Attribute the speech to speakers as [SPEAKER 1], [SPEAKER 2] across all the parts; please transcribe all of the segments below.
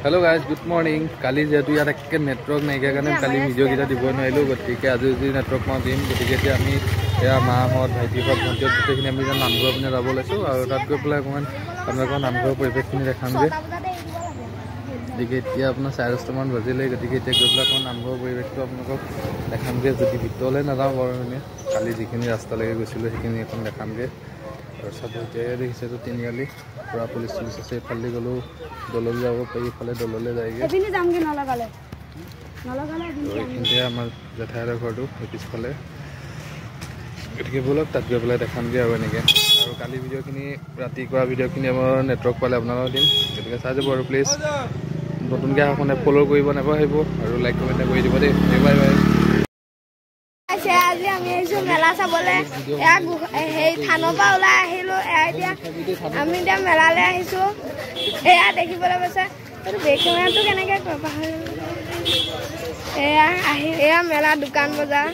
[SPEAKER 1] Hello guys, good morning. Kali jetu yar ekke network nahi ke karone kali video kita diboi noilu gotike aji ji network ma dim gotike ti ami ya ma hot bhaiti hot bhanti gotekini ami namghor apne jabo laisu aru tat goi pela koman apnalok namghor poribesh khini dekhamge dike ti apna 10:30 man bajile gotike ti goi pela koman namghor poribesh to apnalok dekhamge jodi bitole na jao borone kali jikhini rasta lage goisilo hekini ekon dekhamge और सब देखिसे तो तीन गाली पूरा police से फल्ली गलो दलल जाबो पई फले दलले जायगे एबिनी जामगे नलगाले इनते हमर जथार घरटो पिस फले एटके बोलक तक गय पले देखाम गे आरो नेके और काली भिडिओ खिनि राति कोआ भिडिओ खिनि हमर नेटवर्क पाले आपनारा दिन एटके साजे बर प्लीज नतुन गे आपने फॉलो करिबो नेबो हेबो और लाइक कमेन्ट करि दिबो दे बाय बाय
[SPEAKER 2] আজি আমি এসো মেলা চাবলে এই থানপা ওলাই আহিলো এতিয়া আমি এতিয়া মেলালে আহিছো এয়া দেখিবলৈ পাইছে এইটো বেকেমাটো কেনেকে পাবা এয়া মেলা দোকান বজাৰ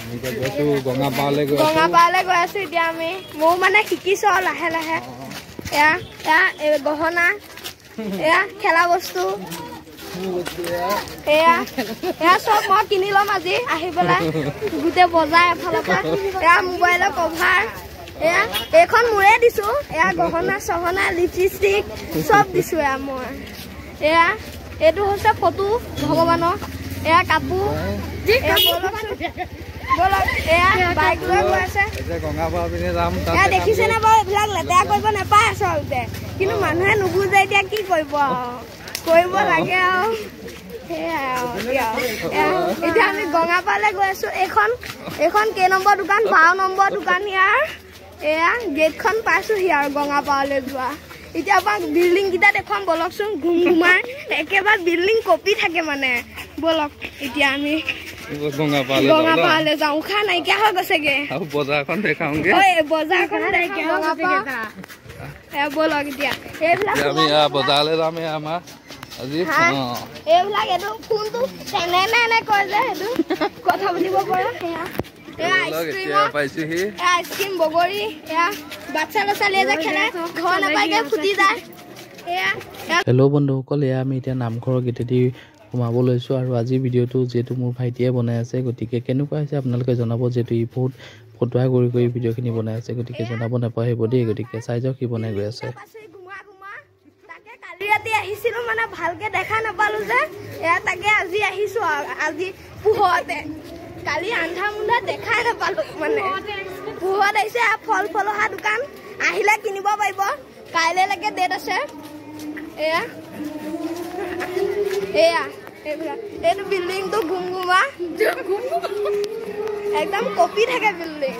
[SPEAKER 1] আমি গৈছো গঙাপালে
[SPEAKER 2] গৈ আছো এতিয়া আমি মও মানে শিকিছো লাহে লাহে এয়া গহনা এয়া খেলা বস্তু এয়া সব মই কিনি লম আজি আহি পেলাই গোটে বজাৰ এফালৰ পৰা এয়া মোবাইলৰ কভাৰ এয়া এখন মোৰে দিছো এয়া গহনা সহনা লিপষ্টিক সব দিছো এয়া মই এয়া এইটো হৈছে ফটো ভগৱানৰ এয়া কাপোৰ বলক এয়া বাইক লৈ গৈ আছে
[SPEAKER 1] গঙাপাৰ পিনে যাম
[SPEAKER 2] এয়া দেখিছে নে বাৰু এইবিলাক লেতেৰা কৰিব নাপায় আচলতে কিন্তু মানুহে নুবুজে এতিয়া কি কৰিব কৰিব লাগে আৰু এতিয়া আমি গঙাপালে গৈ আছো এখন কেই নম্বৰ দোকান 12 নম্বৰ দোকান ইয়াৰ এয়া গেটখন পাইছোহি আৰু গঙাপালে যোৱা এতিয়া আমাক বিল্ডিং কেইটা দেখুৱাম বলকচোন ঘুমঘুমাই একেবাৰে বিল্ডিং কপি থাকে মানে বলক এতিয়া আমি গঙাপালে যাওঁ উশাহ নাইকিয়া হৈ গৈছেগে
[SPEAKER 1] আৰু বজাৰখন দেখাওঁগে
[SPEAKER 2] বজাৰখন বলক এতিয়া এইবিলাক
[SPEAKER 1] আমি বজাৰলৈ যাম আমাৰ আজি
[SPEAKER 2] এইবিলাক এইটো কোনটো তেনে কয় যে এইটো কথা বুলিব পৰা আইচক্ৰীম বগৰী এয়া বাচ্চা ল'ৰা-ছোৱালীয়ে যে খেলে ঘৰ নাপায়গে ফুটি যায়
[SPEAKER 3] হেল্ল' বন্ধুসকল এয়া আমি এতিয়া নামঘৰৰ গেটেদি সোমাব লৈছোঁ আৰু আজি ভিডিঅ'টো যিহেতু মোৰ ভাইটিয়ে বনাই আছে গতিকে কেনেকুৱা হৈছে আপোনালোকে জনাব যিহেতু ই বহুত ফটোৱা কৰি ভিডিঅ'খিনি বনাই আছে গতিকে জনাব নাপাহৰিব দেই গতিকে চাই যাওক কি বনাই গৈ আছে
[SPEAKER 2] ৰাতি আহিছিলো মানে ভালকে দেখা নাপালো যে এয়া তাকে আজি আহিছো আজি পুহতে কালি আন্ধা মুন্ধা দেখাই নাপালো মানে পুহত আহিছে ফল ফলহা দোকান আহিলে কিনিব পাৰিব কাইলৈকে ডেট আছে এয়া এইটো বিল্ডিংটো ঘুমঘুমা একদম কপি থাকে বিল্ডিং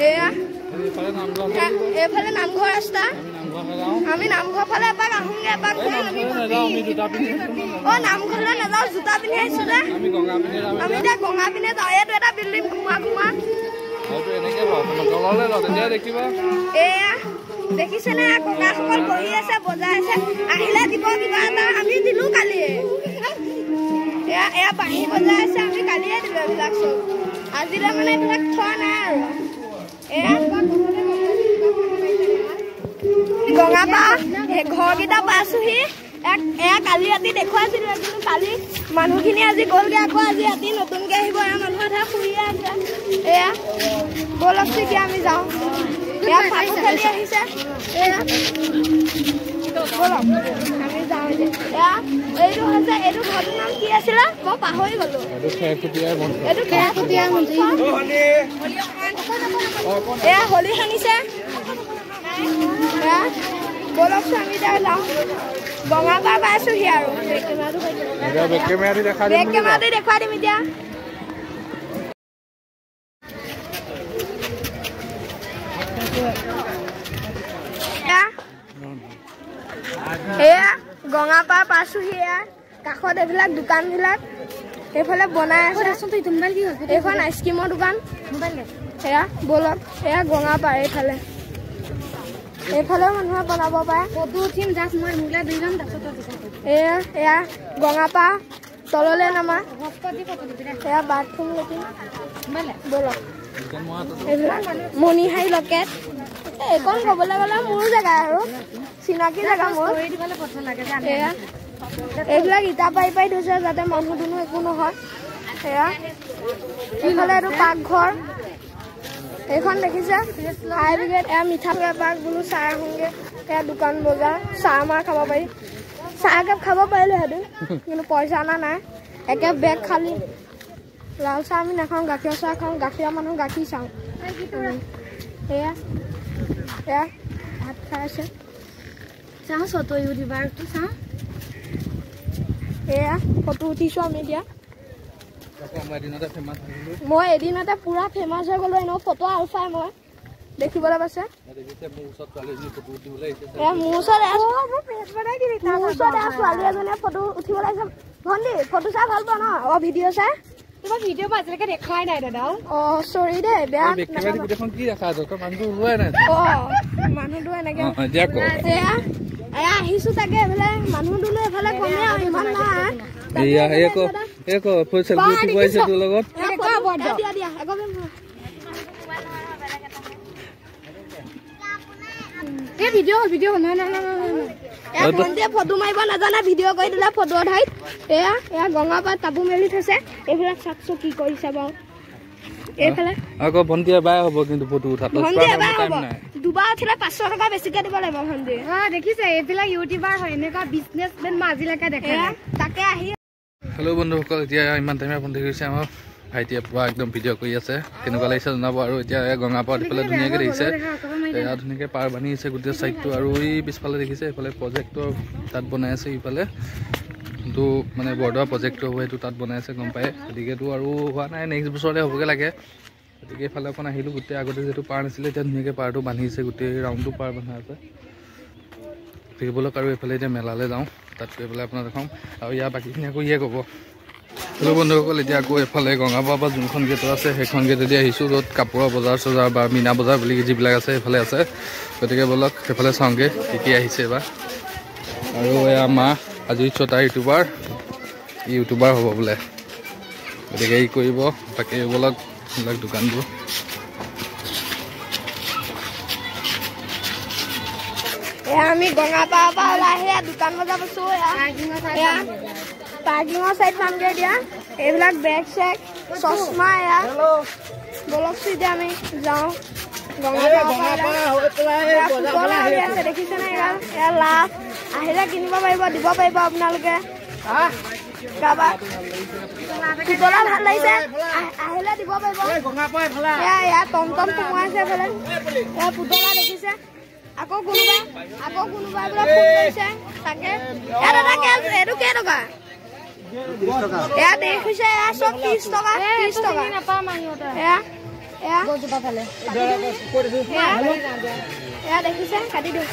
[SPEAKER 2] এয়া এইফালে নামঘৰ ৰাস্তা আমি নামঘৰ ফালে এপাক আহোঁগে এপাক নামঘৰলৈ নাযাওঁ জোতা পিন্ধি আহিছো যে আমি এতিয়া গঙা পিনে যাওঁ এইটো এটা বিল্ডিং ঘুমা এয়া দেখিছেনে ককাসকল বহি আছে বজাই আছে আহিলে দিব কিবা এটা আমি দিলো কালি এয়া বাঁহী বজাই আছে আমি কালিয়ে দিলো এইবিলাক চব আজিলৈ মানে এইবিলাক থোৱা নাই আৰু এয়া গঙাপা ঘৰকেইটা পাইছোহি এয়া কালি ৰাতি দেখুৱাইছিলো কিন্তু কালি মানুহখিনি আজি গ'লগে আকৌ আজি ৰাতি নতুনকে আহিব এয়া মানুহ এটা শুইয়ে আছে এয়া বলক এতিয়া আমি যাওঁ এয়া ফাটো খেলি আহিছে এয়া বলক আমি যাওঁ এয়া এইটো হৈছে এইটো ঘৰটোৰ নাম কি আছিলে মই পাহৰি গলো এইটো খেৰখুটীয়া মন্দিৰ এয়া হোলী সানিছে বলক আমি যাওঁ গঙাপাৰ পাইছোহি আৰু বেকেমাটো দেখুৱাই দিম এতিয়া এয়া গঙাপাৰ পাইছোহি এয়া কাষত এইবিলাক দোকানবিলাক এইফালে বনাই আছে এইখন আইচক্ৰীমৰ দোকান এয়া বলক এয়া গঙাপাৰ এইফালে মানুহে বনাব পাৰে এয়া গঙাপা তললে নামা এয়া বাথৰুম লেট্ৰিন বলক এইবিলাক মণিহাৰী লকেট এইকণ ক'বলৈ গ'লে মোৰ জেগা আৰু চিনাকি জেগা মোৰ এইবিলাক ইটা পাৰি থৈছে যাতে মানুহ দুনুহ একো নহয় সেয়া এইফালে এইটো পাকঘৰ এইখন দেখিছে ফায়াৰ ব্ৰিগেড এয়া মিঠা পাক বোলো চাহ আহোঁগে এয়া দোকান বজাৰ চাহ মাহ খাব পাৰি চাহ একাপ খাব পাৰিলোহেঁতেন কিন্তু পইচা অনা নাই একাপ বেগ খালি লাল চাহ আমি নাখাওঁ গাখীৰ চাহ খাওঁ গাখীৰ মানুহ গাখীৰ চাওঁ এয়া এয়া ভাত খাই আছে চাওঁ ফটো ইউটিউবাৰটো চাওঁ এয়া ফটো উঠিছোঁ আমি এতিয়া মই এদিনতে পুৰা ফেমাছ হৈ গ'লো এনেও ফটো আলফাই মই দেখিবলৈ পাইছে মোৰ ওচৰত ছোৱালী এজনীয়ে ফটো উঠিবলৈ আহিছে ভণ্টি ফটো চাই ভাল পোৱা ন ভিডিঅ' চাই ভিডিঅ' আজিলৈকে দেখাই নাই দাদা চৰি দেই বেয়া মানুহটো এনেকে আহিছো তাকে এইফালে মানুহ দুনো এইফালে কমে আৰু ইমান নাই ফটো মাৰিব নাজানে ভিডিঅ' কৰি দিলে ফটো ঠাইত এয়া এয়া গঙাপাত কাপোৰ মেলি থৈছে এইবিলাক চাকচো কি কৰিছে বাৰু এইফালে আকৌ ভণ্টিয়ে বাই হ'ব কিন্তু ফটো উঠাত দুবাৰ উঠিলে 500 টকা বেছিকে দিব লাগিব ভণ্টি দেখিছে এইবিলাক ইউটিউবাৰ হয় এনেকুৱা বিজনেছমেন মই আজিলৈকে দেখা তাকে আহি
[SPEAKER 1] হেল্ল' বন্ধুসকল এতিয়া ইমান টাইমে বন্ধ কৰিছে আমাৰ ভাইটিয়ে পুৰা একদম ভিডিঅ' কৰি আছে কেনেকুৱা লাগিছে জনাব আৰু এতিয়া গঙাপাত এইফালে ধুনীয়াকৈ দেখিছে এয়া ধুনীয়াকৈ পাৰ বান্ধি আছে গোটেই চাইডটো আৰু এই পিছফালে দেখিছে এইফালে প্ৰজেক্টৰ তাত বনাই আছে ইফালে কিন্তু মানে বৰদোৱা প্ৰজেক্টটো হ'ব সেইটো তাত বনাই আছে গম পায় গতিকেতো আৰু হোৱা নাই নেক্সট বছৰতে হ'বগৈ লাগে গতিকে এইফালে অকণ আহিলোঁ গোটেই আগতে যিহেতু পাৰ নাছিলে এতিয়া ধুনীয়াকৈ পাৰটো বান্ধিছে গোটেই ৰাউণ্ডটো পাৰ বন্ধা আছে দেখিবলৈ আৰু এইফালে এতিয়া মেলালৈ যাওঁ তাত গৈ পেলাই আপোনাক দেখাম আৰু ইয়াৰ বাকীখিনি আকৌ ইয়ে ক'ব হেল্ল' বন্ধুসকল এতিয়া আকৌ এইফালে গঙাপাৰ পৰা যোনখন গেট আছে সেইখন গেটেদি আহিছোঁ য'ত কাপোৰৰ বজাৰ চজাৰ বা মীনা বজাৰ বুলি যিবিলাক আছে সেইফালে আছে গতিকে ব'লক সেইফালে চাওঁগৈ কি কি আহিছে এইবাৰ আৰু এয়া মা আজি 6টা ইউটিউবাৰ হ'ব বোলে গতিকে ই কৰিব বাকী ব'লক এইবিলাক দোকানবোৰ
[SPEAKER 2] আমি গঙাপাৰ পৰা ওলাই আহি দোকান বজাৰ পাইছোঁ পাৰ্কিঙৰ চাইড পামগৈ এতিয়া এইবিলাক বেগ চেগ চশমা এয়া বলকচোন এতিয়া আমি যাওঁ আছে দেখিছে নে এয়া লাভ আহিলে কিনিব পাৰিব দিব পাৰিব আপোনালোকে কাৰোবাৰ পুতলা ভাল লাগিছে আহিলে দিব পাৰিব এয়া টমটম সোমোৱাইছে এইফালে এয়া পুতলা দেখিছে আকৌ কোনোবাই বোলে ফোন কৰিছে তাকে এইটো কেইটকা এয়া দেখিছে এয়া চব 30 টকা এয়া দেখিছে কাটি দিওঁ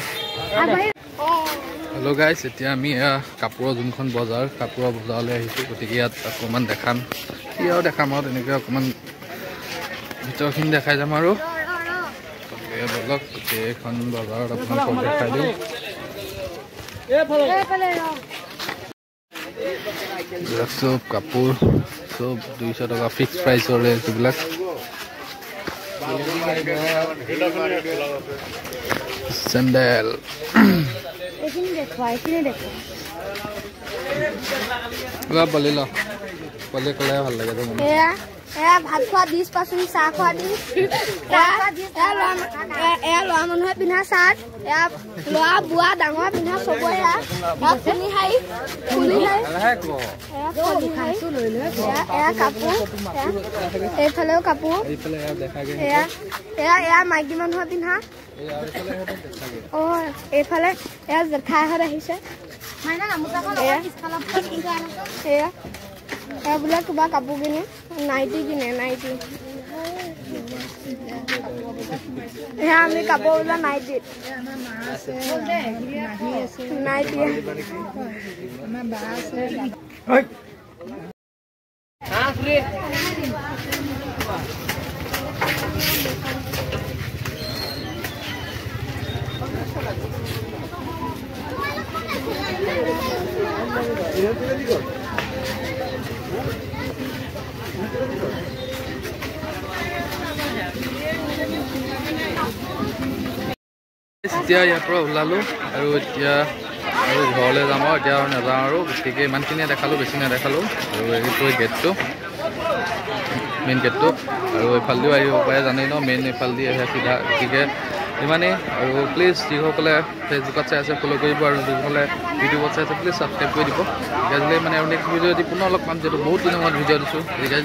[SPEAKER 1] হেল্ল' গাইছ এতিয়া আমি এয়া কাপোৰৰ যোনখন বজাৰ কাপোৰৰ বজাৰলৈ আহিছোঁ গতিকে ইয়াত অকণমান দেখাম কি আৰু দেখাম আৰু তেনেকৈ অকণমান ভিতৰখিনি দেখাই যাম আৰু বলক গোটেইখন বজাৰত আপোনাক চব দেখাই দিওঁ চব কাপোৰ চব 200 টকা ফিক্স প্ৰাইচৰ এইবিলাক চেণ্ডেল পালি ল পালি ক'লে ভাল লাগে
[SPEAKER 2] ভাত খোৱা ডিছ পাচলি চাহ খোৱা ডিছ ল'ৰা মানুহে পিন্ধা চাৰ্ট এয়া ল'ৰা বুঢ়া ডাঙৰ পিন্ধা চবৰে এয়া কাপোৰ এইফালেও কাপোৰ এয়া মাইকী মানুহৰ পিন্ধা এইফালে এয়া জেঠাইহঁত আহিছে এয়া বোলে কিবা কাপোৰ কিনে নাইটি এয়া আমি কাপোৰ বোলে নাইটি
[SPEAKER 1] এতিয়া ইয়াৰ পৰা ওলালোঁ আৰু এতিয়া আৰু ঘৰলৈ যাম আৰু এতিয়া নাযাওঁ আৰু গতিকে ইমানখিনিয়ে দেখালোঁ বেছি নেদেখালোঁ আৰু এইটোৱে গেটটো মেইন গেটটো আৰু এইফালেদিও আহিব পাৰে জানেই ন মেইন এইফালেদি আহে চিধা গতিকে ইমানেই আৰু প্লিজ যিসকলে ফেচবুকত চাই আছে ফ'ল' কৰিব আৰু যিসকলে ইউটিউবত চাই আছে প্লিজ ছাবস্ক্ৰাইব কৰি দিব গতিকে মানে আৰু নেক্সট ভিডিঅ' দি পুনৰ লগ পাম যিহেতু বহুত দিনৰ মূৰত ভিডিঅ' দিছোঁ গতিকে